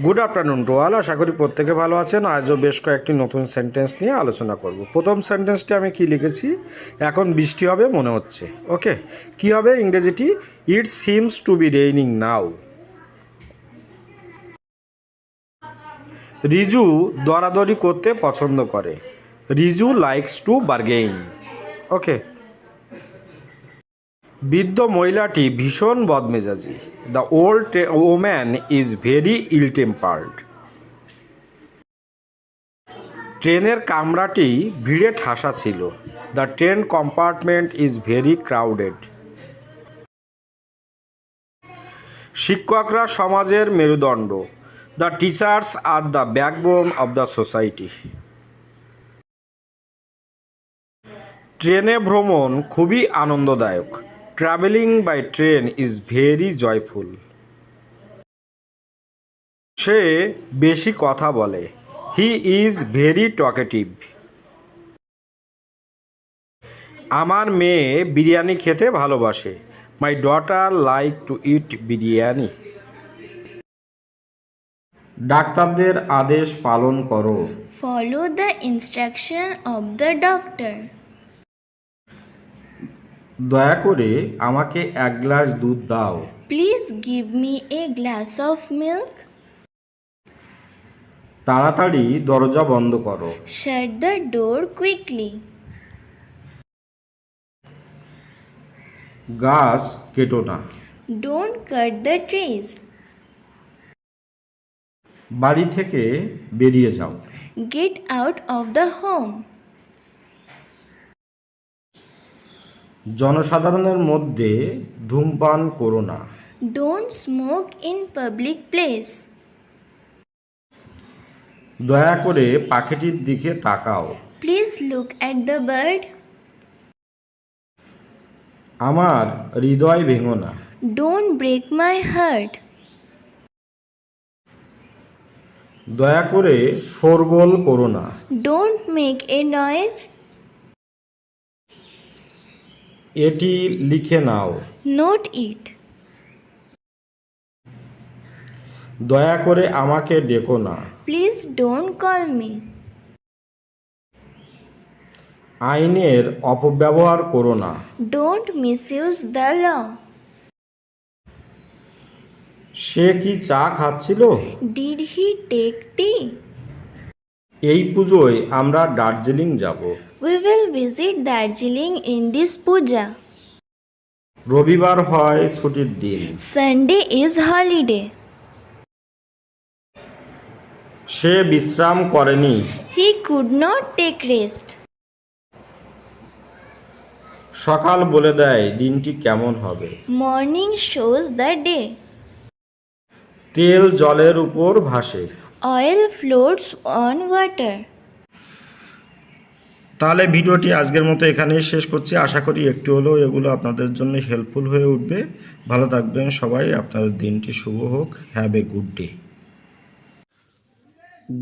Good afternoon to all. আশা করি প্রত্যেকে ভালো আছেন। আজও বেশ কয়েকটি নতুন সেন্টেন্স নিয়ে আলোচনা করব। প্রথম সেন্টেন্সটি আমি কি লিখেছি, এখন বৃষ্টি হবে মনে হচ্ছে। ওকে, কি হবে ইংরেজিটি? It seems to be raining now. Riju দরাদরি করতে পছন্দ করে। Riju likes to bargain. Okay, বৃদ্ধ মহিলাটি ভীষণ বদমেজাজি। The old woman is very ill tempered. ট্রেনের কামরাটি ভিড়ে ঠাসা ছিল। The train compartment is very crowded. শিক্ষকরা সমাজের মেরুদণ্ড। The teachers are the backbone of the society. ট্রেনে ভ্রমণ খুবই আনন্দদায়ক। Travelling by train is very joyful. সে বেশি কথা বলে। He is very talkative. আমার মেয়ে বিরিয়ানি খেতে ভালোবাসে। মাই ডটার লাইক টু ইট বিরিয়ানি। ডাক্তারদের আদেশ পালন করো। Follow the instruction of the doctor. দয়া করে আমাকে এক গ্লাস দুধ দাও। Please give me a glass of milk. তাড়াতাড়ি দরজা বন্ধ করো। Shut the door quickly. গাছ কেটো না। Don't cut the trees. বাড়ি থেকে বেরিয়ে যাও। Get out of the home. জনসাধারণের মধ্যে ধূমপান করো না। Don't smoke in public place. দয়া করে পাখিটির দিকে তাকাও। Please look at the bird. আমার হৃদয় ভেঙো না। Don't break my heart. দয়া করে শোরগোল করো না। Don't make a noise. এটি লিখে নাও। Note it. দয়া করে আমাকে ডেকো না। Please don't call me. আইনের অপব্যবহার করো না। Don't misuse the law. সে কি চা খাচ্ছিল? Did he take tea? এই পুজোয় আমরা দার্জিলিং যাব। We will visit Darjeeling in this puja. রবিবার হয় ছুটির দিন। Sunday is holiday. সে বিশ্রাম করেনি। He could not take rest. সকাল বলে দেয় দিনটি কেমন হবে। Morning shows the day. তেল জলের উপর ভাসে। Oil floats on water. তাহলে ভিডিওটি আজকের মতো এখানেই শেষ করছি। আশা করি একটু হলেও এগুলো আপনাদের জন্য হেল্পফুল হয়ে উঠবে। ভালো থাকবেন সবাই। আপনাদের দিনটি শুভ হোক। Have a good day.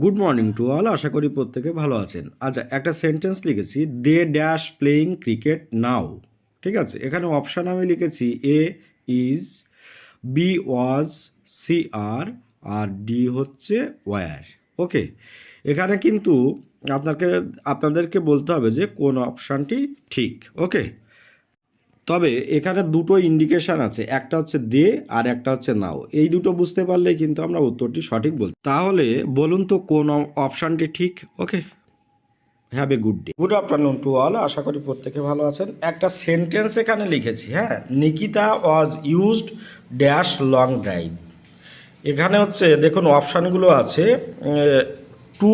Good morning to all. আশা করি প্রত্যেকে ভালো আছেন। আচ্ছা, একটা সেন্টেন্স লিখেছি, they dash playing cricket now. ঠিক আছে, এখানে অপশান আমি লিখেছি A is, B was, C are, আর ডি হচ্ছে ওয়্যার। ওকে, এখানে কিন্তু আপনাদেরকে বলতে হবে যে কোন অপশানটি ঠিক। ওকে, তবে এখানে দুটো ইন্ডিকেশান আছে, একটা হচ্ছে দে আর একটা হচ্ছে নাও। এই দুটো বুঝতে পারলে কিন্তু আমরা উত্তরটি সঠিক বলতে। তাহলে বলুন তো কোন অপশানটি ঠিক। Okay, have a good day. Good afternoon to all. আশা করি প্রত্যেকে ভালো আছেন। একটা সেন্টেন্স এখানে লিখেছি, হ্যাঁ, Nikita was used dash long drive. এখানে হচ্ছে দেখুন অপশানগুলো আছে টু,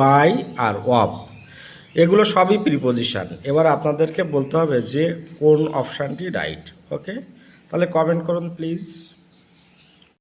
বাই আর অফ। এগুলো সবই প্রিপোজিশান। এবার আপনাদেরকে বলতে হবে যে কোন অপশানটি রাইট। ওকে, তাহলে কমেন্ট করুন প্লিজ।